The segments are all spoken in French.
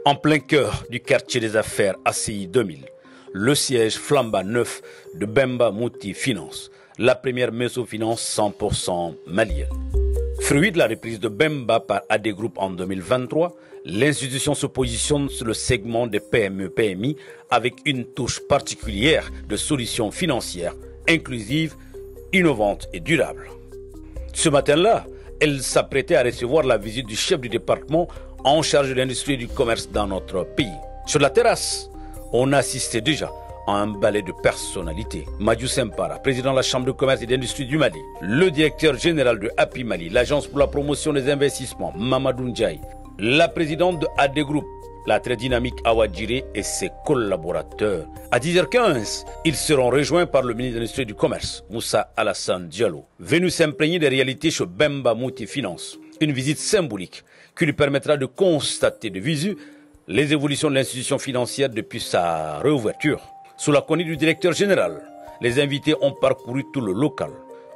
En plein cœur du quartier des affaires ACI 2000, le siège flambant neuf de Bemba Mouti Finance, la première mésofinance 100% malienne. Fruit de la reprise de Bemba par AD Group en 2023, l'institution se positionne sur le segment des PME-PMI avec une touche particulière de solutions financières inclusives, innovantes et durables. Ce matin-là, elle s'apprêtait à recevoir la visite du chef du département en charge de l'industrie et du commerce dans notre pays. Sur la terrasse, on assistait déjà à un balai de personnalités. Madjou Sempara, président de la Chambre de commerce et d'industrie du Mali, le directeur général de Happy Mali, l'agence pour la promotion des investissements, Mamadou Ndiaye, la présidente de AD Group, la très dynamique Awa Djiré et ses collaborateurs. À 10h15, ils seront rejoints par le ministre de l'Industrie et du Commerce, Moussa Alassane Diallo, venu s'imprégner des réalités chez Bemba Mouti Finance. Une visite symbolique qui lui permettra de constater de visu les évolutions de l'institution financière depuis sa réouverture. Sous la conduite du directeur général, les invités ont parcouru tout le local.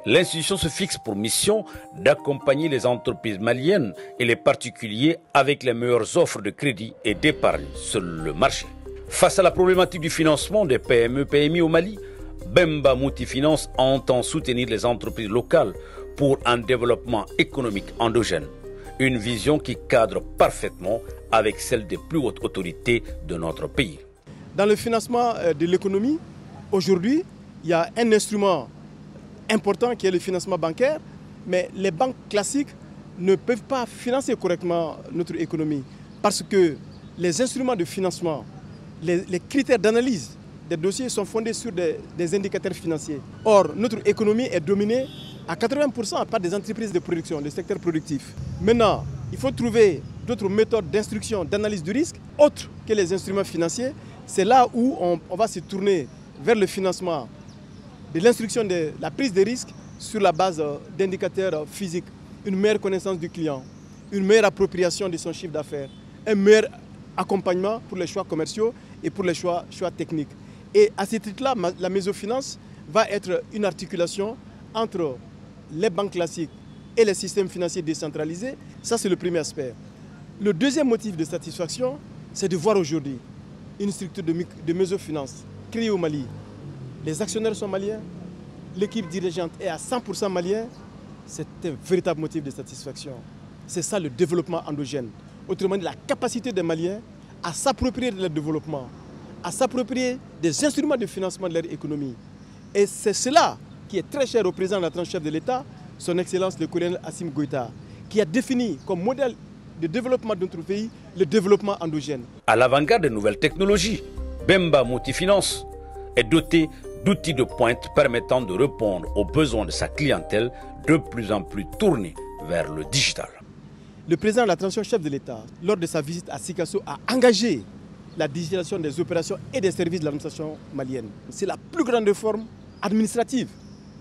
L'institution se fixe pour mission d'accompagner les entreprises maliennes et les particuliers avec les meilleures offres de crédit et d'épargne sur le marché. Face à la problématique du financement des PME-PMI au Mali, Bemba Mouti Finance entend soutenir les entreprises locales pour un développement économique endogène. Une vision qui cadre parfaitement avec celle des plus hautes autorités de notre pays. Dans le financement de l'économie, aujourd'hui, il y a un instrument important qui est le financement bancaire, mais les banques classiques ne peuvent pas financer correctement notre économie parce que les instruments de financement, les critères d'analyse des dossiers sont fondés sur des indicateurs financiers. Or, notre économie est dominée à 80% par des entreprises de production, le secteur productif. Maintenant, il faut trouver d'autres méthodes d'instruction, d'analyse du risque, autres que les instruments financiers. C'est là où on va se tourner vers le financement de l'instruction de la prise de risque sur la base d'indicateurs physiques, une meilleure connaissance du client, une meilleure appropriation de son chiffre d'affaires, un meilleur accompagnement pour les choix commerciaux et pour les choix techniques. Et à ce titre-là, la mésofinance va être une articulation entre les banques classiques et les systèmes financiers décentralisés. Ça, c'est le premier aspect. Le deuxième motif de satisfaction, c'est de voir aujourd'hui une structure de mésofinance créée au Mali. Les actionnaires sont maliens, l'équipe dirigeante est à 100% malien. C'est un véritable motif de satisfaction. C'est ça le développement endogène. Autrement dit, la capacité des Maliens à s'approprier de leur développement, à s'approprier des instruments de financement de leur économie. Et c'est cela qui est très cher au président de la tranche chef de l'État, son Excellence le colonel Assimi Goïta, qui a défini comme modèle de développement de notre pays le développement endogène. À l'avant-garde des nouvelles technologies, Bemba Mouti Finance est doté d'outils de pointe permettant de répondre aux besoins de sa clientèle de plus en plus tournée vers le digital. Le président de la transition chef de l'État, lors de sa visite à Sikasso, a engagé la digitalisation des opérations et des services de l'administration malienne. C'est la plus grande réforme administrative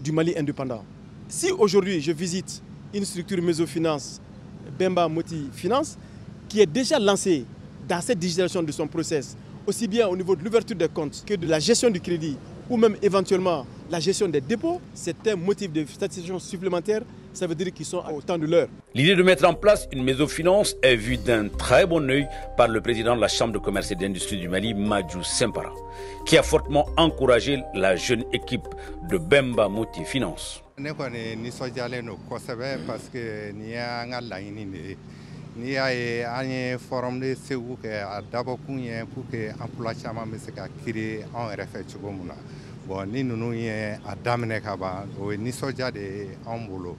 du Mali indépendant. Si aujourd'hui je visite une structure mésofinance, Bemba Mouti Finance, qui est déjà lancée dans cette digitalisation de son process, aussi bien au niveau de l'ouverture des comptes que de la gestion du crédit ou même éventuellement la gestion des dépôts, c'est un motif de satisfaction supplémentaire. Ça veut dire qu'ils sont au temps de l'heure. L'idée de mettre en place une mésofinance est vue d'un très bon œil par le président de la Chambre de commerce et d'industrie du Mali, Madjou Sempara, qui a fortement encouragé la jeune équipe de Bemba Mouti Finance. Ni y'a ye an ye forum de segu kɛ a dabɔ kun ye pour que emploi caman bɛ se ka créer anw yɛrɛ fɛ cogo min na bon ni ninnu ye a daminɛ ka ban o ye nisɔndiya de ye anw bolo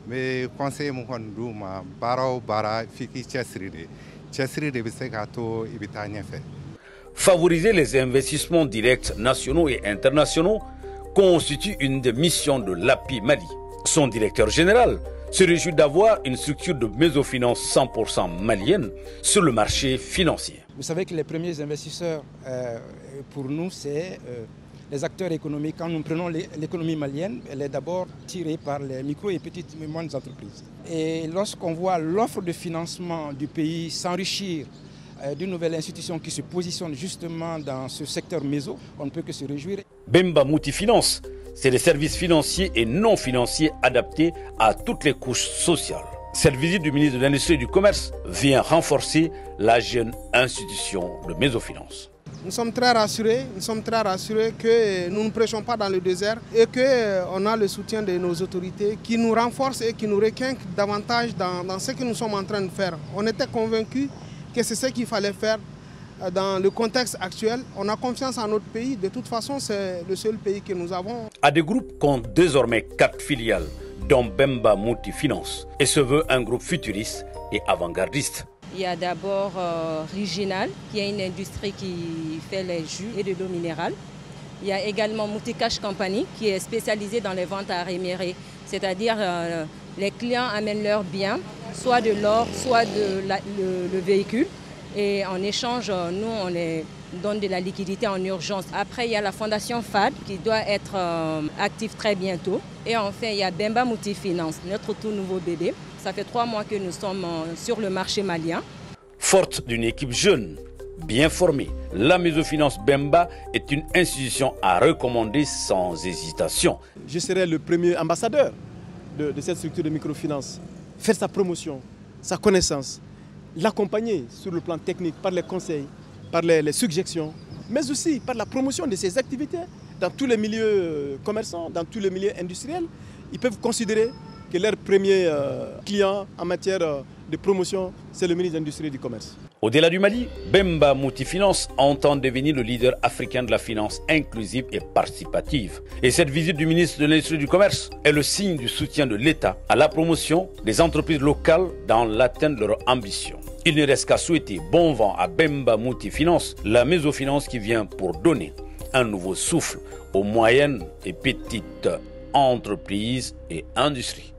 n bɛ conseil mun kɔni d'u ma baara o baara f'i k'i cɛsiri de bɛ se k'a to i bɛ taa ɲɛfɛ. Favoriser les investissements directs nationaux et internationaux constitue une des missions de l'API Mali. Son directeur général se réjouit d'avoir une structure de mésofinance 100% malienne sur le marché financier. Vous savez que les premiers investisseurs pour nous, c'est les acteurs économiques. Quand nous prenons l'économie malienne, elle est d'abord tirée par les micro et petites et moyennes entreprises. Et lorsqu'on voit l'offre de financement du pays s'enrichir d'une nouvelle institution qui se positionne justement dans ce secteur méso, on ne peut que se réjouir. Bemba Mouti Finance, c'est des services financiers et non financiers adaptés à toutes les couches sociales. Cette visite du ministre de l'Industrie et du Commerce vient renforcer la jeune institution de Mesofinance. Nous sommes très rassurés que nous ne prêchons pas dans le désert et qu'on a le soutien de nos autorités qui nous renforcent et qui nous requinquent davantage dans ce que nous sommes en train de faire. On était convaincus que c'est ce qu'il fallait faire dans le contexte actuel. On a confiance en notre pays. De toute façon, c'est le seul pays que nous avons. AD Group compte désormais 4 filiales, dont Bemba Mouti Finance, et se veut un groupe futuriste et avant-gardiste. Il y a d'abord Riginal, qui est une industrie qui fait les jus et de l'eau minérale. Il y a également Mouti Cash Company, qui est spécialisée dans les ventes à rémunérer, c'est-à-dire les clients amènent leurs biens, soit de l'or, soit le véhicule. Et en échange, nous, on les donne de la liquidité en urgence. Après, il y a la fondation FAD qui doit être active très bientôt. Et enfin, il y a Bemba Mouti Finance, notre tout nouveau bébé. Ça fait 3 mois que nous sommes sur le marché malien. Forte d'une équipe jeune, bien formée, la Mesofinance Bemba est une institution à recommander sans hésitation. Je serai le premier ambassadeur de cette structure de microfinance. Faire sa promotion, sa connaissance, l'accompagner sur le plan technique par les conseils, par les suggestions, mais aussi par la promotion de ses activités dans tous les milieux commerçants, dans tous les milieux industriels. Ils peuvent considérer que leur premier client en matière de promotion, c'est le ministre de l'Industrie et du Commerce. Au-delà du Mali, Bemba Mouti Finance entend devenir le leader africain de la finance inclusive et participative. Et cette visite du ministre de l'Industrie et du Commerce est le signe du soutien de l'État à la promotion des entreprises locales dans l'atteinte de leurs ambitions. Il ne reste qu'à souhaiter bon vent à Bemba Mouti Finance, la Mesofinance qui vient pour donner un nouveau souffle aux moyennes et petites entreprises et industries.